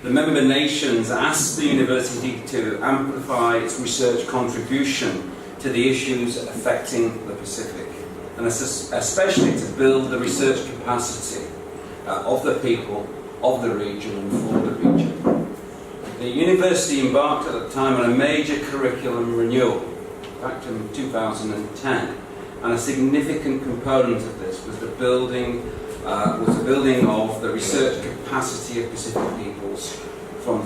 The member nations asked the university to amplify its research contribution to the issues affecting the Pacific, and especially to build the research capacity of the people of the region and for the region. The university embarked at the time on a major curriculum renewal, back in 2010, and a significant component of this was the building of the research capacity of Pacific peoples from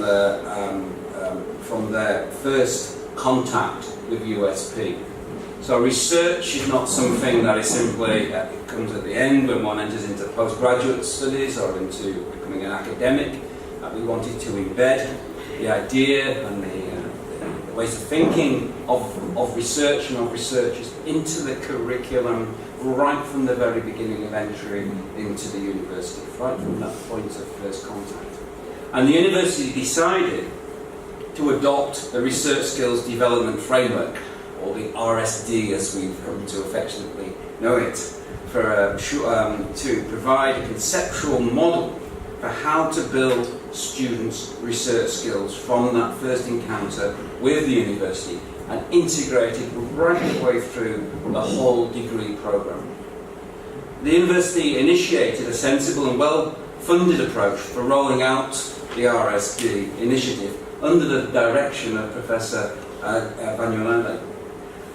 their first contact with USP. So research is not something that is simply, it comes at the end when one enters into postgraduate studies or into becoming an academic. We wanted to embed the idea and the ways of thinking of research and of researchers into the curriculum right from the very beginning of entry into the university, right from that point of first contact. And the university decided to adopt the Research Skills Development Framework, or the RSD as we've come to affectionately know it, to provide a conceptual model for how to build students' research skills from that first encounter with the university and integrate it right the way through the whole degree programme. The university initiated a sensible and well-funded approach for rolling out the RSD initiative under the direction of Professor Banyolele.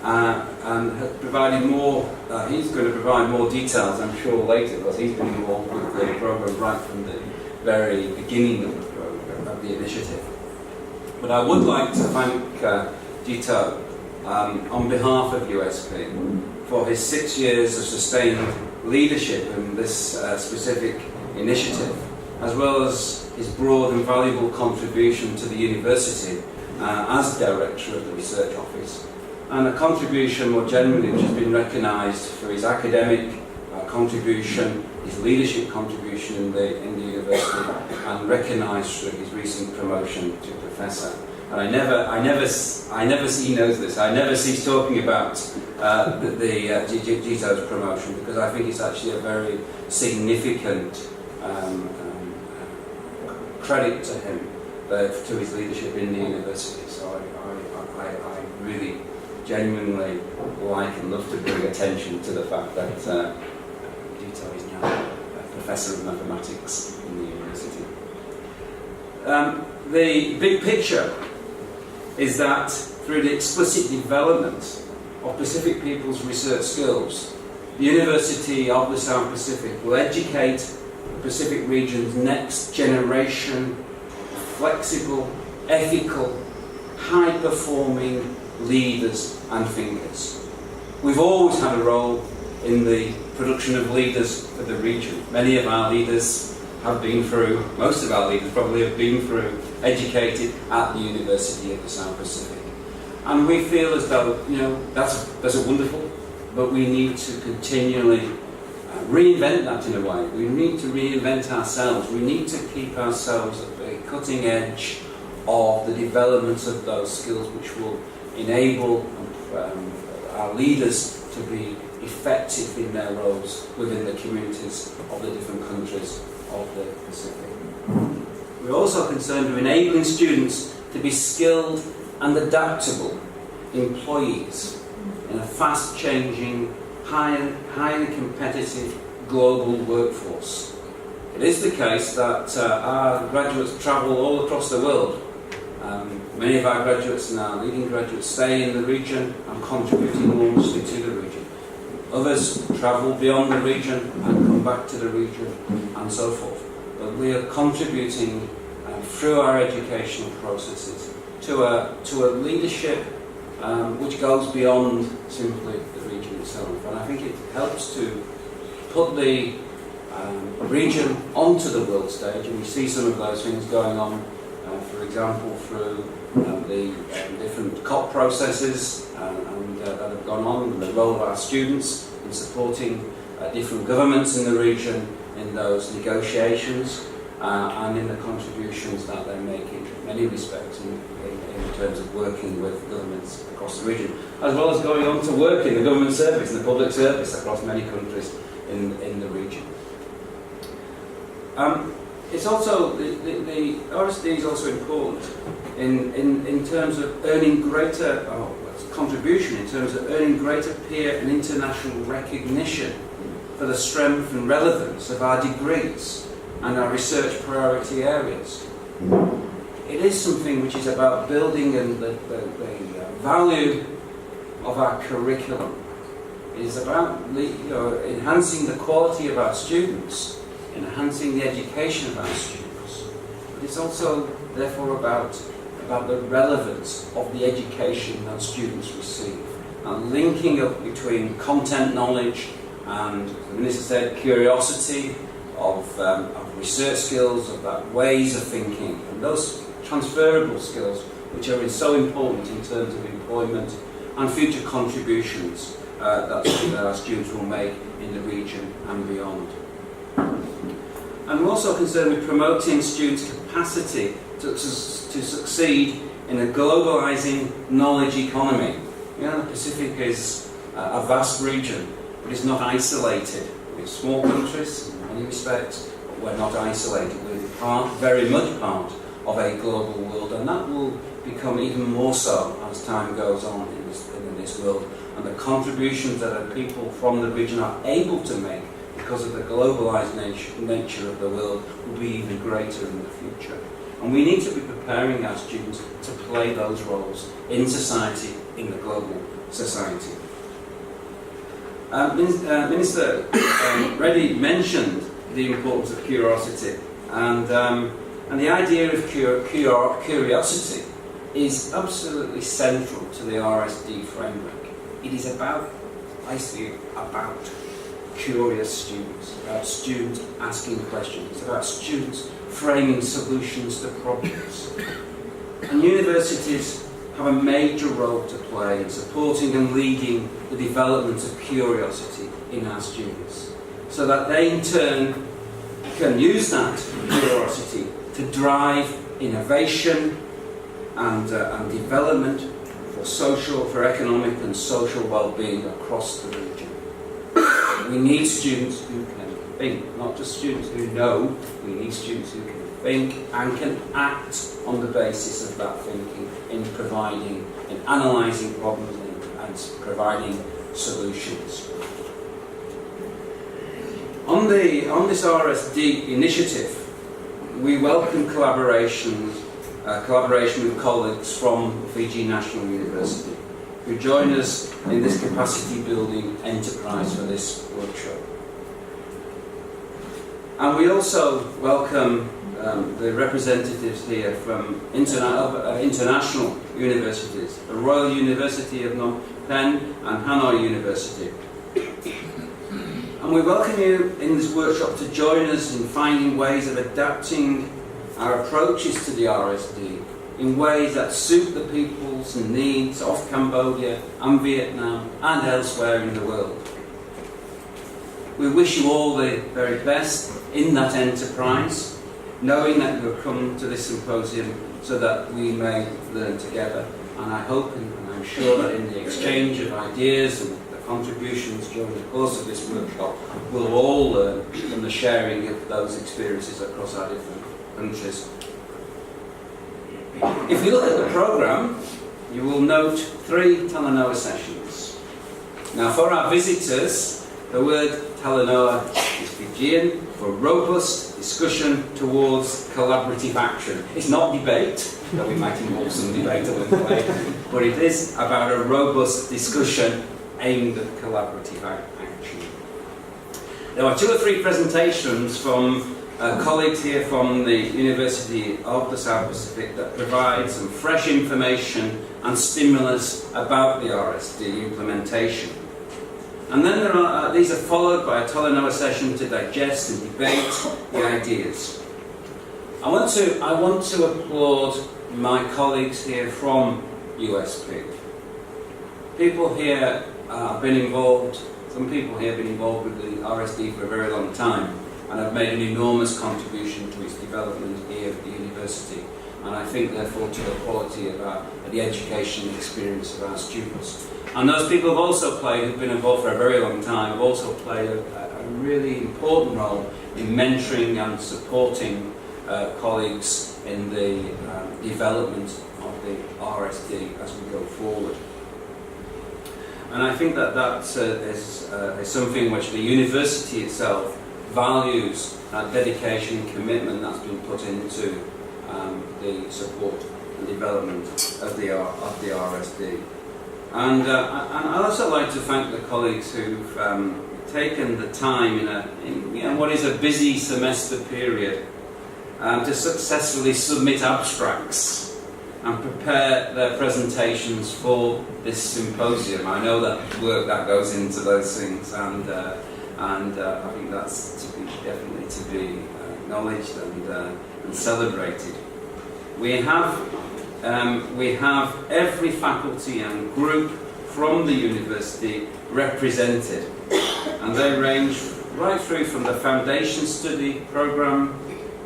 And has provided more, he's going to provide more details, I'm sure, later, because he's been involved with the programme right from the very beginning of the programme, of the initiative. But I would like to thank Gito on behalf of USP for his 6 years of sustained leadership in this specific initiative, as well as his broad and valuable contribution to the university as Director of the Research Office, and a contribution more generally which has been recognised for his academic contribution, his leadership contribution in the university, and recognised through his recent promotion to Professor. And he knows this, I never cease talking about Gito's promotion, because I think it's actually a very significant credit to him, to his leadership in the university. So I really genuinely like and love to bring attention to the fact that Gito is now a Professor of Mathematics in the university. The big picture is that through the explicit development of Pacific people's research skills, the University of the South Pacific will educate the Pacific region's next generation of flexible, ethical, high-performing leaders and thinkers. We've always had a role in the production of leaders for the region. Many of our leaders have been through, most of our leaders probably have been through, educated at the University of the South Pacific. And we feel as though, that's a wonderful, but we need to continually reinvent that in a way. We need to reinvent ourselves. We need to keep ourselves at the cutting edge of the development of those skills which will enable our leaders to be effective in their roles within the communities of the different countries of the Pacific. We're also concerned with enabling students to be skilled and adaptable employees in a fast-changing, highly competitive global workforce. It is the case that our graduates travel all across the world. Many of our graduates and our leading graduates stay in the region and contribute enormously to the region. Others travel beyond the region and come back to the region and so forth. But we are contributing through our educational processes to a leadership which goes beyond simply the region itself. And I think it helps to put the region onto the world stage, and we see some of those things going on, for example, through the different COP processes that have gone on, and the role of our students in supporting different governments in the region in those negotiations, and in the contributions that they make in many respects in terms of working with governments across the region, as well as going on to work in the government service and the public service across many countries in the region. it's also, the RSD is also important in terms of earning greater contribution, in terms of earning greater peer and international recognition for the strength and relevance of our degrees and our research priority areas. It is something which is about building and the value of our curriculum. It is about enhancing the quality of our students, enhancing the education of our students. But it's also, therefore, about the relevance of the education that students receive, and linking up between content knowledge and, the Minister said, curiosity, of research skills, of that ways of thinking, and those transferable skills which are so important in terms of employment and future contributions that our students will make in the region and beyond. And we're also concerned with promoting students' capacity to succeed in a globalising knowledge economy. You know, the Pacific is a vast region, but it's not isolated. We're small countries in many respects, but we're not isolated. We're very much part of a global world, and that will become even more so as time goes on in this world. And the contributions that our people from the region are able to make because of the globalised nature of the world will be even greater in the future. And we need to be preparing our students to play those roles in society, in the global society. Minister Reddy mentioned the importance of curiosity, and the idea of curiosity is absolutely central to the RSD framework. It is about curious students, about students asking questions, it's about students framing solutions to problems. And universities have a major role to play in supporting and leading the development of curiosity in our students, so that they in turn can use that curiosity to drive innovation and development for economic and social well-being across the region. We need students who can think, not just students who know. We need students who can think and can act on the basis of that thinking in analysing problems and providing solutions. On this RSD initiative, we welcome collaboration with colleagues from Fiji National University who join us in this capacity building enterprise for this workshop. And we also welcome the representatives here from international universities, the Royal University of Phnom Penh and Hanoi University. And we welcome you in this workshop to join us in finding ways of adapting our approaches to the RSD in ways that suit the peoples and needs of Cambodia and Vietnam and elsewhere in the world. We wish you all the very best in that enterprise, knowing that you have come to this symposium so that we may learn together. And I hope and I'm sure that in the exchange of ideas and the contributions during the course of this workshop, we'll all learn from the sharing of those experiences across our different countries. If you look at the programme, you will note 3 Talanoa sessions. Now, for our visitors, the word Talanoa is Fijian for robust discussion towards collaborative action. It's not debate, though we might involve some debate along the way, but it is about a robust discussion aimed at collaborative action. There are 2 or 3 presentations from colleagues here from the University of the South Pacific that provide some fresh information and stimulus about the RSD implementation. And then these are followed by a Talanoa session to digest and debate the ideas. I want to applaud my colleagues here from USP. People here have been involved, some people here have been involved with the RSD for a very long time, and have made an enormous contribution to its development here at the university, and I think therefore to the quality of the education experience of our students. And those people have also who've been involved for a very long time, have also played a really important role in mentoring and supporting colleagues in the development of the RSD as we go forward. And I think that is something which the university itself values, that dedication and commitment that's been put into the support and development of the RSD. And I'd also like to thank the colleagues who've taken the time in what is a busy semester period to successfully submit abstracts and prepare their presentations for this symposium. I know that work that goes into those things, and I think that's definitely to be acknowledged and celebrated. We have every faculty and group from the university represented, and they range right through from the foundation study programme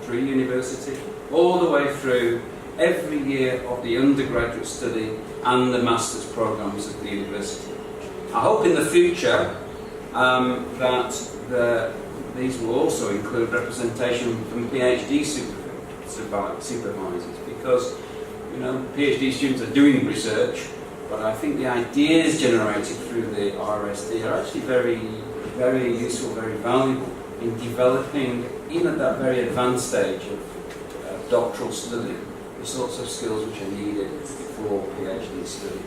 through university, all the way through every year of the undergraduate study and the master's programmes at the university. I hope in the future that these will also include representation from PhD supervisors, because PhD students are doing research, but I think the ideas generated through the RSD are actually very, very useful, very valuable in developing, even at that very advanced stage of doctoral study, the sorts of skills which are needed for PhD study.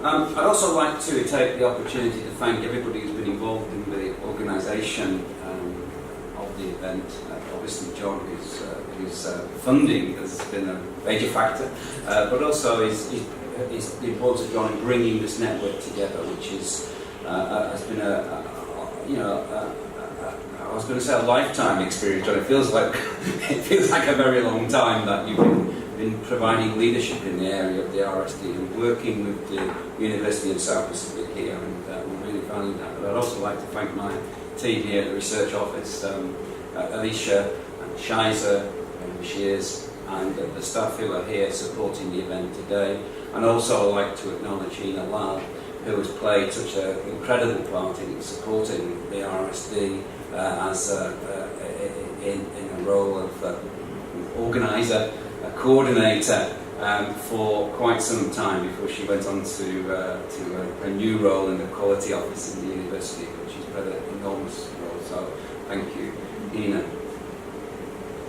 I'd also like to take the opportunity to thank everybody who's been involved in the organisation of the event. Obviously John, whose funding has been a major factor, but also the importance of John in bringing this network together, which has been I was going to say a lifetime experience, John. It feels like a very long time that you've been providing leadership in the area of the RSD and working with the University of South Pacific here, and we really value that. But I'd also like to thank my team here at the research office, Alicia and Shiza and Shears, and the staff who are here supporting the event today. And also I'd like to acknowledge Hina Lal, who has played such an incredible part in supporting the RSD in a role of organiser, a coordinator for quite some time before she went on to a new role in the quality office in the university, which she's played an enormous role. So thank you, Hina.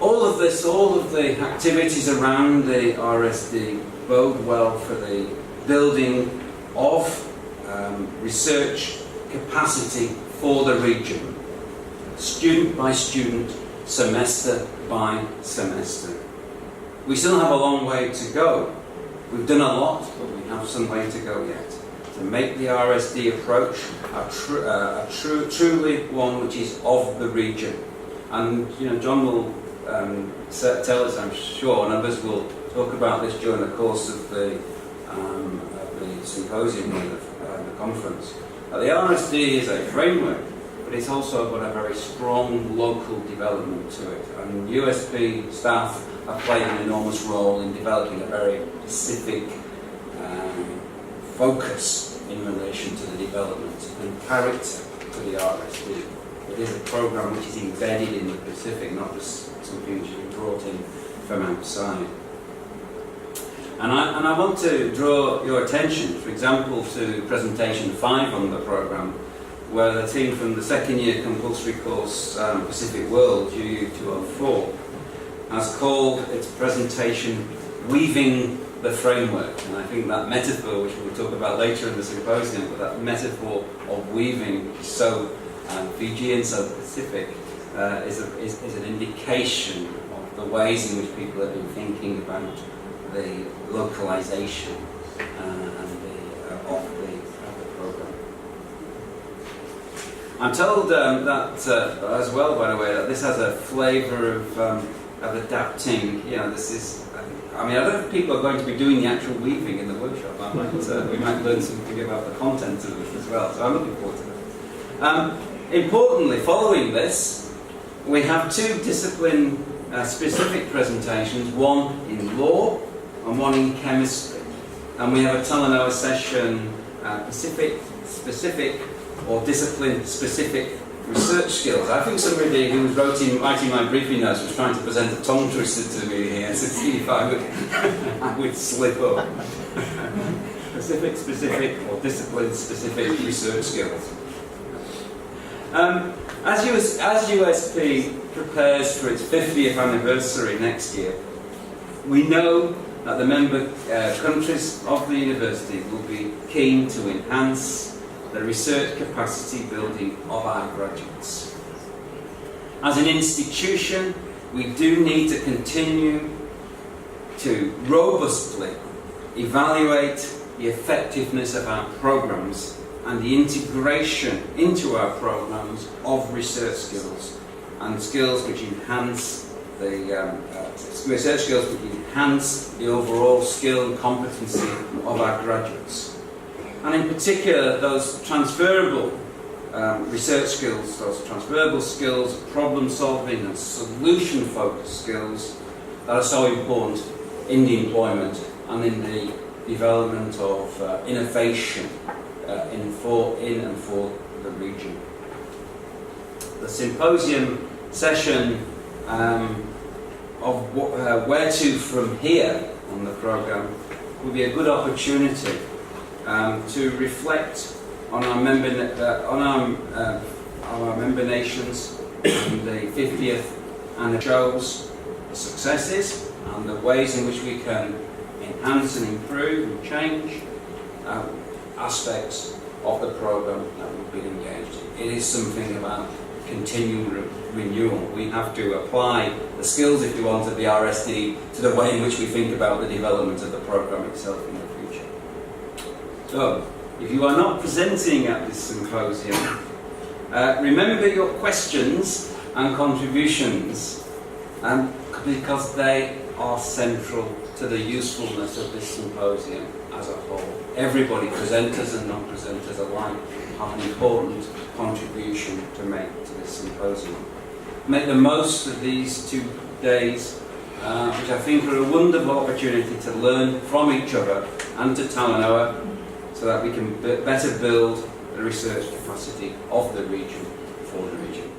All of the activities around the RSD bode well for the building of research capacity for the region, student by student, semester by semester. We still have a long way to go. We've done a lot, but we have some way to go yet to make the RSD approach truly one which is of the region. And John will tell us, I'm sure, and others will talk about this during the course of the symposium or the conference. The RSD is a framework, but it's also got a very strong local development to it. And USP staff have played an enormous role in developing a very specific focus in relation to the development and character to the RSD. It is a program which is embedded in the Pacific, not just something which is brought in from outside. And I want to draw your attention, for example, to presentation 5 on the programme, where the team from the second year compulsory course Pacific World, GU 204, has called its presentation Weaving the Framework. And I think that metaphor, which we'll talk about later in the symposium, but that metaphor of weaving is so Fijian, so Pacific, is an indication of the ways in which people have been thinking about the localization of the program. I'm told that as well, by the way, that this has a flavour of adapting. This is. I don't know if people are going to be doing the actual weaving in the workshop. We might learn something about the content of it as well. So I'm looking forward to that. Importantly, following this, we have 2 discipline-specific presentations, one in law and one in chemistry. And we have a Talanoa session, Pacific-specific or discipline-specific research skills. I think somebody who was writing my briefing notes was trying to present a tongue twister to me here to see if I would slip up. Specific or discipline-specific research skills. As USP prepares for its 50th anniversary next year, we know that the member countries of the university will be keen to enhance the research capacity building of our graduates. As an institution, we do need to continue to robustly evaluate the effectiveness of our programs and the integration into our programs of research skills and skills which enhance research skills which enhance the overall skill and competency of our graduates. And in particular, those transferable research skills, those transferable skills of problem solving and solution focused skills that are so important in the employment and in the development of innovation in and for the region. The symposium session of where to from here on the programme will be a good opportunity to reflect on our member nations and the 50th and shows the successes and the ways in which we can enhance and improve and change aspects of the programme that we've been engaged in. It is something about continual renewal. We have to apply the skills, if you want, of the RSD to the way in which we think about the development of the programme itself in the future. So, if you are not presenting at this symposium, remember your questions and contributions because they are central to the usefulness of this symposium as a whole. Everybody, presenters and non-presenters alike, have an important contribution to make to this symposium. Make the most of these 2 days, which I think are a wonderful opportunity to learn from each other and to Talanoa, so that we can better build the research capacity of the region for the region.